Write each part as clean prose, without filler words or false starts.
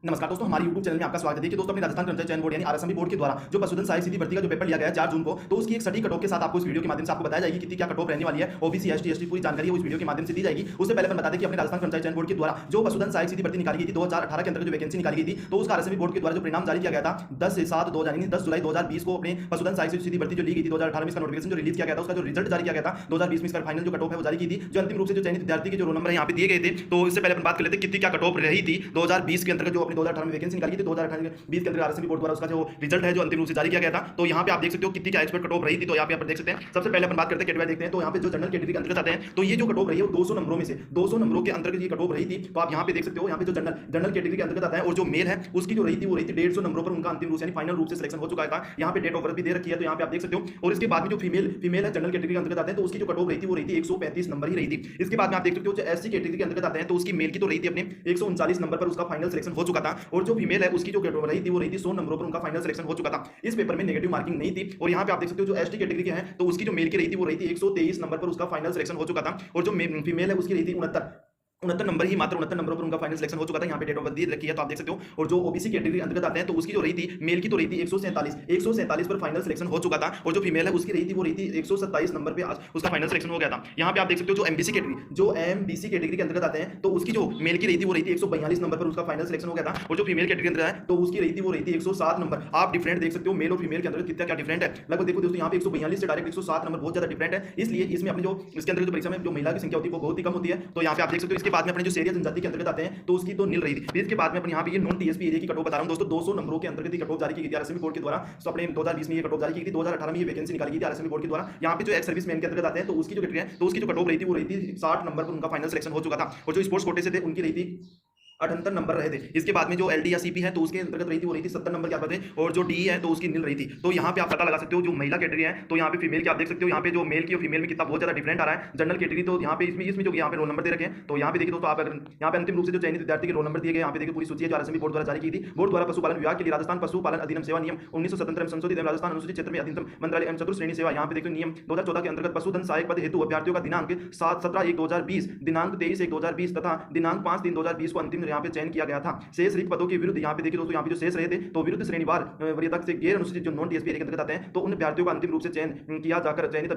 नमस्कार दोस्तों, हमारे YouTube चैनल में आपका स्वागत है। देखिए दोस्तों, अपने राजस्थान कर्मचारी चयन बोर्ड यानी आरएसएमबी बोर्ड के द्वारा जो पशुधन सहायक सीधी भर्ती का जो पेपर लिया गया है 4 जून को, तो उसकी एक सटीक कट ऑफ के साथ आपको इस वीडियो के माध्यम से आपको बताया जाएगी कितनी क्या कट ऑफ रहने वाली है। ओबीसी एसटी एसटी पूरी जानकारी है इस वीडियो के माध्यम से दी जाएगी। उससे पहले अपन बता दें कि अपने राजस्थान कर्मचारी चयन बोर्ड के द्वारा जो पशुधन सहायक सीधी भर्ती निकाली गई थी 2018 के अंतर्गत जो वैकेंसी निकाली गई थी, तो उसका आरएसएमबी बोर्ड के द्वारा जो परिणाम जारी किया गया था 10 जुलाई 2020 को अपने पशुधन सहायक सीधी भर्ती जो ली गई थी 2018 में इसका नोटिफिकेशन जो रिलीज किया गया था, उसका जो रिजल्ट जारी किया गया था 2020 में इसका फाइनल जो कट ऑफ है वो जारी की थी। जो अंतिम रूप से जो चयनित विद्यार्थी के जो रोल नंबर यहाँ पे दिए गए थे, तो इससे पहले अपन बात कर लेते हैं कितनी क्या कट ऑफ रही थी 2020 के अंतर्गत जो अपने 2018 में वैकेंसी निकाली थी 2018 20 के अंदर आरएसएमबी बोर्ड द्वारा उसका जो रिजल्ट है जो अंतिम रूप से जारी किया गया था। तो यहाँ पे आप देख सकते हो कितनी क्या एक्सपेक्ट कट ऑफ रही थी। तो यहाँ पे आप देख सकते हैं, सबसे पहले अपन बात करते हैं कैटेगरी देखते हैं। तो यहाँ पे जो जनरल कैटेगरी के अंतर्गत आते हैं, तो ये जो कट ऑफ रही है वो 200 नंबरों में से 200 नंबरों के अंतर्गत ये कट ऑफ रही थी। तो आप यहाँ पे देख सकते हो, यहाँ पे जो जनरल कैटेगरी के अंतर्गत आता है और जो मेल है उसकी जो रही थी वो रही थी 150 नंबरों पर उनका अंतिम रूप से यानी फाइनल रूप से सिलेक्शन हो चुका था। यहाँ पे डेट ऑफ बर्थ भी दे रखी है, तो यहाँ पे आप देख सकते हो। और इसके बाद में जो फीमेल है जनरल कैटेगरी के अंतर्गत आते हैं, तो उसकी जो कट ऑफ रही थी वो रही थी 135 नंबर ही रही थी। इसके बाद में आप देख सकते हो जो एससी कैटेगरी के अंतर्गत आते हैं, तो उसकी मेल की तो रही थी अपने 139 नंबर पर उसका फाइनल सिलेक्शन हो चुका था। और जो फीमेल है उसकी जो कट ऑफ रही थी वो रही थी 100 नंबरों पर उनका फाइनल सिलेक्शन हो चुका था। इस पेपर में नेगेटिव मार्किंग नहीं थी। और यहाँ पे आप देख सकते हो जो एसटी कैटेगरी के हैं, तो उसकी जो मेल की रही थी वो रही थी 123 नंबर पर उसका फाइनल सिलेक्शन हो चुका था। और जो फीमेल है उसकी रही थी 69 नंबर ही, मात्र 69 नंबरों पर उनका फाइनल सिलेक्शन हो चुका था। यहाँ पे डेट ऑफ बर्थ दी रखी है, तो आप देख सकते हो। और जो ओबीसी कैटेगरी के अंतर्गत आते हैं, तो उसकी जो रही थी मेल की तो रही थी 147 पर फाइनल सिलेक्शन हो चुका था। और जो फीमेल है उसकी रही थी वो रही थी 127 नंबर पे उसका फाइनल सिलेक्शन हो गया था। यहाँ पे आप देख सकते हो जो एमबीसी कैटेगरी के अंतर्गत आते हैं, तो उसकी जो मेल की रही थी वो रही थी 142 नंबर पर उसका फाइनल सिलेक्शन हो गया था। और जो फीमेल कैटेगरी के अंदर है, तो उसकी रही थी वो रही थी 107 नंबर। आप डिफरेंट देख सकते हो मेल और फीमेल के अंदर कितना क्या डिफरेंट है। लगभग देखो दोस्तों, यहाँ पे 142 से डायरेक्ट 107 नंबर बहुत ज्यादा डिफरेंट है। इसलिए इसमें अपने जो इसके अंदर जो परीक्षा में जो महिला की संख्या होती है वो बहुत ही कम होती है। तो यहाँ पे आप देख सकते हो। इसके बाद में अपने जो शेरिया जनजाति के अंतर्गत आते हैं, तो उसकी तो नील रही थी। इसके बाद में अपन यहाँ पे ये नॉन टीएसपी एरिया की कट ऑफ बता रहा हूं दोस्तों। 200 नंबरों के अंतर्गत कट ऑफ जारी की गई थी आरएसएमबी बोर्ड के द्वारा। तो अपने 2020 में ये कट ऑफ जारी की गई थी, 2018 में ये वैकेंसी निकाली गई थी आरएसएमबी बोर्ड के द्वारा। यहाँ पे जो एक्स सर्विसमैन के अंतर्गत आते हैं, तो उसकी जो कैटेगरी है, तो उसकी जो कट ऑफ रही थी वो रही थी 60 नंबर पर उनका फाइनल सिलेक्शन हो चुका था। और जो स्पोर्ट्स कोटे से थे उनकी रही थी 78 नंबर रहे थे। इसके बाद में जो एलडी या सीपी है, तो उसके अंतर्गत रही थी वो रही थी 70 नंबर के आसपास थे। और जो डी है तो उसकी नील रही थी। तो यहाँ पे आप पता लगा सकते हो जो महिला कैटेगरी है, तो यहाँ पे फीमेल के आप देख सकते हो यहाँ पे जो मेल की और फीमेल में कितना बहुत ज्यादा डिफरेंट आ रहा है। जनरल कैटेगरी तो यहाँ पे इसमें जो यहाँ पे रोल नंबर दे रखे हैं, तो यहाँ पे देखिए दोस्तों, आप अगर यहाँ पे अंतिम रूप से जो चयनित विद्यार्थी के रोल नंबर दिए गए, यहाँ पे देखिए पूरी सूची है जो आरएसएमबी बोर्ड द्वारा जारी की थी। बोर्ड द्वारा पशुपालन विभाग के लिए राजस्थान पशुपालन अधिनियम सेवा नियम 1977 संशोधित एवं राजस्थान अनुसूचित क्षेत्र में अधीनतम मंत्रालय एवं चतुर्थ श्रेणी सेवा, यहाँ पे देखिए नियम 2014 के अंतर्गत पशुधन सहायक पद हेतु अभ्यर्थियों का दिनांक 17/1/2020, दिनांक 23/1/2020 तथा दिनांक 5/3/2020 को अंतिम यहाँ पे चयन किया गया था। शेष रिक्त पदों के विरुद्ध यहाँ पे देखिए दोस्तों, यहाँ पे जो शेष रहे थे, तो विरुद्ध श्रेणीवार वरीयता से गैर अनुसूचित जो नॉन टीएसपी एरिया के अंतर्गत आते हैं, तो उन अभ्यर्थियों का अंतिम रूप से चयन किया जाकर चयनित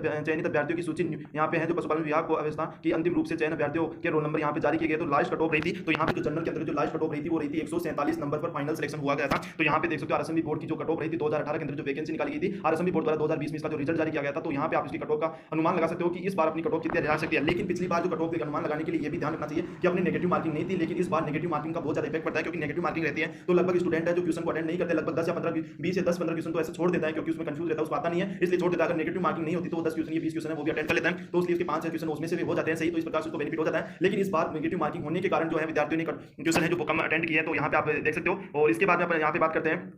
अभ्यर्थियों की सूची यहाँ पे है जो पशुपालन विभाग को अवस्था की अंतिम रूप से चयन अभ्यर्थियों के रोल नंबर यहाँ पे जारी किए गए। तो लास्ट कट ऑफ रही थी, तो यहाँ पे जो जनरल के अंदर जो लास्ट कट ऑफ रही थी वो रही थी 147 नंबर पर फाइनल सिलेक्शन हुआ गया था। तो यहाँ पे देख सकते हो आरएसएमबी बोर्ड की जो कट ऑफ रही थी 2018 के अंदर जो वैकेंसी निकाली गई थी आरएसएमबी बोर्ड द्वारा 2020 में इसका जो रिजल्ट जारी किया गया था। तो यहाँ पे आप इसकी कट ऑफ का अनुमान लगा सकते हो कि इस बार अपनी कट ऑफ कितनी रह सकती है। लेकिन पिछली बार जो कट ऑफ के अनुमान लगाने के लिए ये भी ध्यान रखना चाहिए कि अपनी नेगेटिव मार्किंग नहीं थी, लेकिन इस बार नेगेटिव मार्किंग का बहुत ज्यादा इफेक्ट पड़ता है, क्योंकि नेगेटिव मार्किंग रहती है तो लगभग स्टूडेंट है जो क्वेश्चन को अटेंड नहीं करते, लगभग 10 या 15 20 या 10-15 क्वेश्चन तो ऐसे छोड़ देता है, क्योंकि उसमें कंफ्यूज रहता है, उसको आता नहीं है, इसलिए छोड़ देता है। अगर नेगेटिव मार्किंग नहीं होती तो 10 क्वेश्चन या 20 क्वेश्चन है वो भी अटेंड कर लेता है, तो इसलिए इसके 5 क्वेश्चन उसमें से भी हो जाते हैं सही, तो इस प्रकार से उसको बेनिफिट हो जाता है। लेकिन इस बार नेगेटिव मार्किंग होने के कारण जो है विद्यार्थियों ने क्वेश्चन है जो कम अटेंड किए हैं, तो यहाँ पे आप देख सकते हो। और इसके बाद में अपन यहाँ पे बात करते हैं,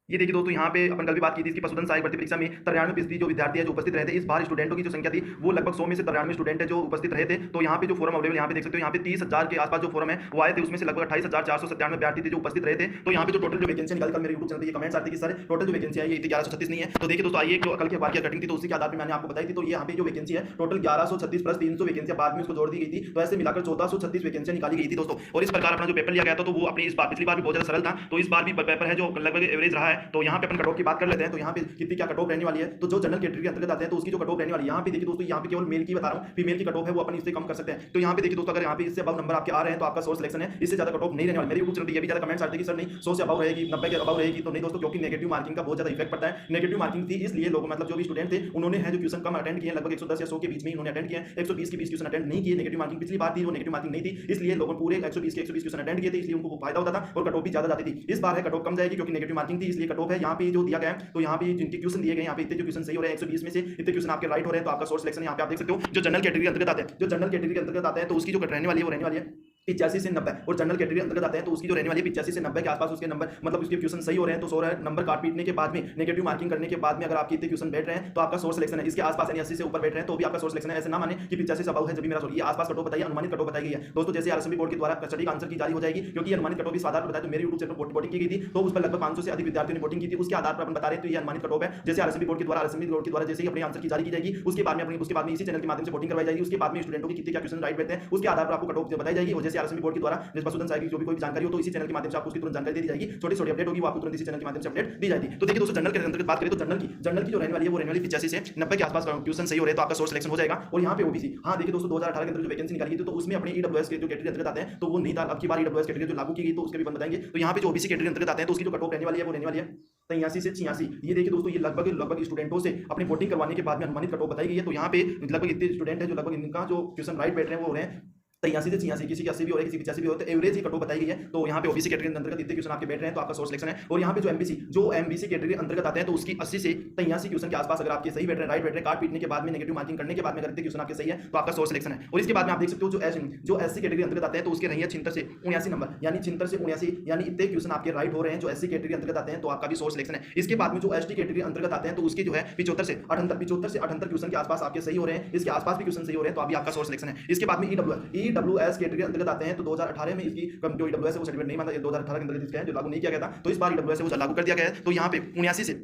ये देखिए दोस्तों, यहाँ पे अपन कल भी बात की थी इसकी पशुधन सहायक भर्ती परीक्षा में 93% जो विद्यार्थी है जो उपस्थित रहे थे। इस बार स्टूडेंटों की जो संख्या थी वो लगभग 100 में से 93 स्टूडेंट है जो उपस्थित रहे थे। तो यहाँ पे जो फॉर्म अवेलेबल यहाँ पे देख सकते हो, यहाँ पे 30,000 के आसपास जो फॉर्म है वो आए थे, उसमें से लगभग 28,497 विद्यार्थी थे जो उपस्थित रहे थे। तो यहाँ पे जो टोटल जो वैकेंसी निकल कर मेरे यूट्यूब चैनल पे कमेंट्स आते हैं कि सर टोटल जो वैकेंसी है ये 1136 नहीं है। तो देखिए दोस्तों, आइए कल के बार की कटिंग थी तो उसी के आधार पर मैंने आपको बताई थी। तो ये यहाँ पे जो वैकेंसी है टोटल 1136 प्लस 300 वैकेंसी बाद में उसको जोड़ दी गई थी, तो ऐसे मिलाकर 1436 वैकेंसी निकाली गई थी दोस्तों। और इस प्रकार अपना जो पेपर लिया गया था तो वो अपनी इस बार पिछली बार भी बहुत ज्यादा सरल था, तो इस बार भी पेपर है जो लगभग एवरेज रहा है। तो यहाँ पे अपन कट ऑफ की बात कर लेते हैं, तो यहाँ कितनी क्या कट ऑफ रहने वाली है। तो जो जनरल कैटेगरी के अंतर्गत आते हैं तो उसकी जो कट ऑफ रहने वाली है, यहाँ पे देखिए दोस्तों, यहाँ पे केवल मेल की बता रहा हूँ, फीमेल की कट ऑफ है वो अपन इससे कम कर सकते हैं। तो यहाँ पे देखिए दोस्तों, अगर यहाँ पे इससे अबव नंबर आपके आ रहे हैं तो आपका सोर्स सिलेक्शन है, इससे ज्यादा कट ऑफ नहीं रहने वाली। मेरे यूट्यूब चैनल पे ये भी ज्यादा कमेंट्स आते हैं कि सर नहीं 100 से अबव रहेगी, 90 के अबव रहेगी, तो नहीं दोस्तों, क्योंकि नेगेटिव मार्किंग का बहुत ज्यादा इफेक्ट पड़ता है। नेगेटिव मार्किंग थी इसलिए लोग मतलब जो भी स्टूडेंट थे उन्होंने है जो क्वेश्चन कम अटेंड किए, लगभग 110 या 100 के बीच में उन्होंने अटेंड किए, 120 के 20 क्वेश्चन अटेंड नहीं किए। नेगेटिव मार्किंग पिछली बार थी जो नेगेटिव मार्किंग नहीं थी, इसलिए लोगों पूरे 120 के 120 क्वेश्चन अटेंड किए थे, इसलिए उनको फायदा होता था और कट ऑफ भी ज्यादा जाती थी। इस बार है कट ऑफ कम जाएगी क्योंकि नेगेटिव मार्किंग थी, इसलिए कट ऑफ है यहाँ पे जो दिया गया है। तो यहाँ पे जिनके क्वेश्चन दिए गए यहाँ पे इतने जो क्वेश्चन सही हो रहे हैं 120 में से इतने क्वेश्चन आपके राइट हो रहे हैं, तो आपका सोर्स सिलेक्शन यहाँ पे आप देख सकते हो। जो जनरल कैटेगरी के अंतर्गत आते हैं, जो जनरल कैटेगरी के अंतर्गत आते हैं तो उसकी जो रहने वाली है वो रहने वाली है 85 से 90, और जनरल कैटेगरी अंतर्गत आते हैं तो उसकी जो रहने वाली है 85 से 90 के आसपास उसके नंबर मतलब उसके क्वेश्चन सही हो रहे हैं, तो 100 नंबर काट पीटने के बाद में नेगेटिव मार्किंग करने के बाद में अगर आपके इतने क्वेश्चन बैठ रहे हैं तो आपका सोर्स सिलेक्शन है। इसके आसपास यानी 80 से ऊपर बैठ रहे हैं तो भी आपका सोर्स सिलेक्शन है। ऐसे ना माने कि 85 से अबव है जब भी मेरा सॉरी ये आसपास कट ऑफ बताइए, अनुमानित कट ऑफ बताई गई है दोस्तों। जैसे आरएसएमबी बोर्ड के द्वारा सटीक आंसर की जारी हो जाएगी, क्योंकि अनुमानित कट ऑफ इस आधार पर बताया, तो मेरे यूट्यूब चैनल पर वोटिंग की गई थी तो उस पर लगभग 500 से अधिक विद्यार्थियों ने वोटिंग की थी, उसके आधार पर अपन बता रहे हैं तो ये अनुमानित कट ऑफ है। जैसे आरएसएमबी बोर्ड के द्वारा जैसे ही अपने आंसर की जारी की जाएगी उसके बाद में इसी चैनल के माध्यम से वोटिंग करवाई जाएगी, उसके बाद में स्टूडेंटों की कितने क्या क्वेश्चन राइट बैठते हैं उसके आधार पर आपको कट ऑफ बताई जाएगी। और जैसे से आरएसएमबी बोर्ड के द्वारा जिस पशुधन सहायक की जो भी कोई जानकारी हो तो इसी चैनल के माध्यम से आपको उसकी तुरंत जानकारी दी जाएगी। छोटी छोटी अपडेट होगी वो आपको तुरंत इसी चैनल के माध्यम से अपडेट दी जाएगी। तो देखिए दोस्तों, जनरल के अंतर्गत बात करें तो जनरल की जो रहने वाली है वो रहने वाली 85 से 90 के आसपास क्वेश्चन सही हो रहे तो आपका सोर्स सिलेक्शन हो जाएगा। और यहाँ पे ओबीसी, हाँ देखिए दोस्तों 2018 के अंदर जो वैकेंसी निकाली थी तो उसमें अपने ईडब्ल्यूएस के जो कैटेगरी अंतर्गत आते हैं तो वो नहीं था। अब की बार ईडब्ल्यूएस कैटेगरी जो लागू की गई तो उसके भी बंद बताएंगे। तो यहाँ पे जो ओबीसी कैटेगरी अंतर्गत आते हैं तो उसकी जो कट ऑफ रहने वाली है वो रहने वाली है 83 से 86। ये देखिए दोस्तों, ये लगभग स्टूडेंटों से अपनी वोटिंग करवाने के बाद में अनुमानित कट ऑफ बताई गई है। तो यहाँ पे लगभग इतने स्टूडेंट है जो लगभग इनका जो क्वेश्चन राइट बैठ रहे हैं वो हो रहे हैं 83 से 86, किसी की 80 भी हो रही है, किसी की 85 भी हो रही है। एवरेज ही कट ऑफ बताई गई है। तो यहाँ पे ओबीसी कैटेगरी अंतर्गत इतने क्वेश्चन आपके बैठ रहे हैं तो आपका सोर्स सिलेक्शन है। और यहाँ पे जो एमबीसी कैटेगरी अंतर्गत आते हैं तो उसकी 80 से 83 क्वेश्चन के आसपास अगर आपके सही बैठ रहे हैं, राइट बैठ रहे हैं, कार्ड पीटने के बाद में नेगेटिव मार्किंग करने के बाद में अगर इतने क्वेश्चन आपके सही है तो आपका सोर्स सिलेक्शन है। और इसके बाद में आप देख सकते हो जो एससी कैटेगरी अंतर्गत आते हैं तो उसके रही है 76 से 79 नंबर, यानी 76 से 79, यानी इतने क्वेश्चन आपके राइट हो रहे हैं जो एससी कैटेगरी अंतर्गत आते हैं तो आपका भी सोर्स सिलेक्शन है। इसके बाद में जो एसटी कैटेगरी अंतर्गत आते हैं तो उसके जो है 75 से 78 क्वेश्चन के आसपास आपके सही हो रहे हैं, इसके आसपास भी क्वेश्चन सही हो रहे हैं तो अभी आपका सोर्स सिलेक्शन है। इसके बाद में ईडब्ल्यूएस कैटेगरी अंतर्गत आते हैं तो 2018 में इसकी जो ईडब्ल्यूएस है वो सर्टिफिकेट नहीं माना, 2018 के अंदर इसका है जो लागू नहीं किया गया था। तो इस बार ईडब्ल्यूएस है वो लागू कर दिया गया है। तो यहाँ पे 79 से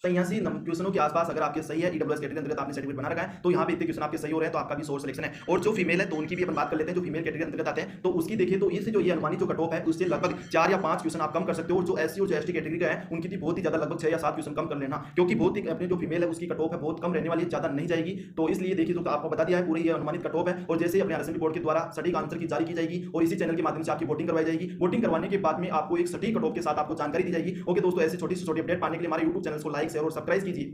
83 क्वेश्चनों के आसपास अगर आपके सही है ईडब्ल्यूएस कैटेगरी अंतर्गत आपने सर्टिफिकेट बना रखा है तो यहाँ पे इतने क्वेश्चन आपके सही हो रहे हैं तो आपका भी सोर्स सिलेक्शन है। और जो फीमेल है तो उनकी भी अपन बात कर लेते हैं। जो फीमेल कैटेगरी अंतर्गत आते हैं तो उसकी देखिए तो इससे जो ये अनुमानित जो कट ऑफ है उससे लगभग 4 या 5 क्वेश्चन आप कम कर सकते हो। और जो एससी और जो एसटी कैटेगरी का है उनकी भी बहुत ही ज्यादा लगभग 6 या 7 क्वेश्चन कम कर लेना, क्योंकि बहुत ही अपनी जो फीमेल है उसकी कट ऑफ है बहुत कम रहने वाली है, ज्यादा नहीं जाएगी। तो इसलिए देखिए तो आपको बता दिया है पूरी ये अनुमानित कट ऑफ है। और जैसे अपने आरएसएमबी बोर्ड के द्वारा सटीक आंसर की जारी की जाएगी और इसी चैनल के माध्यम से आपकी वोटिंग करवाई जाएगी। वोटिंग करवाने के बाद में आपको एक सटीक कट ऑफ के साथ आपको जानकारी दी जाएगी। ओके दोस्तों, ऐसी छोटी से छोटी अपडेट पाने के लिए हमारे यूट्यूब चैनल को लाइक शेयर और सब्सक्राइब कीजिए।